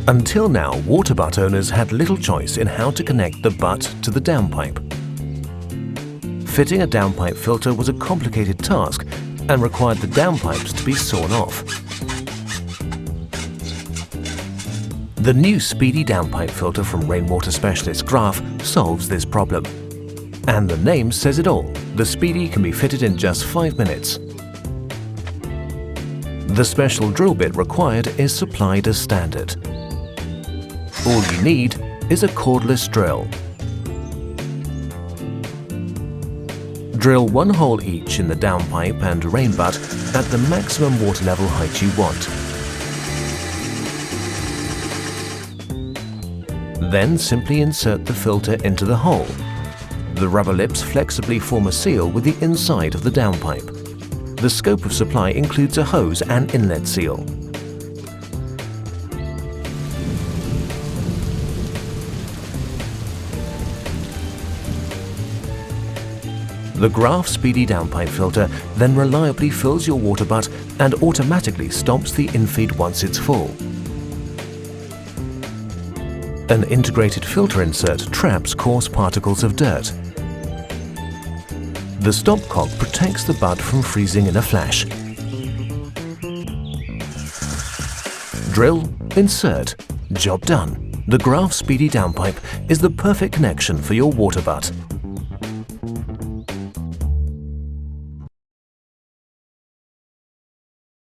Until now, water butt owners had little choice in how to connect the butt to the downpipe. Fitting a downpipe filter was a complicated task and required the downpipes to be sawn off. The new Speedy downpipe filter from rainwater specialist Graf solves this problem. And the name says it all. The Speedy can be fitted in just 5 minutes. The special drill bit required is supplied as standard. All you need is a cordless drill. Drill 1 hole each in the downpipe and rain butt at the maximum water level height you want. Then simply insert the filter into the hole. The rubber lips flexibly form a seal with the inside of the downpipe. The scope of supply includes a hose and inlet seal. The Graf Speedy downpipe filter then reliably fills your water butt and automatically stops the infeed once it's full. An integrated filter insert traps coarse particles of dirt. The stopcock protects the butt from freezing in a flash. Drill, insert, job done. The Graf Speedy downpipe is the perfect connection for your water butt.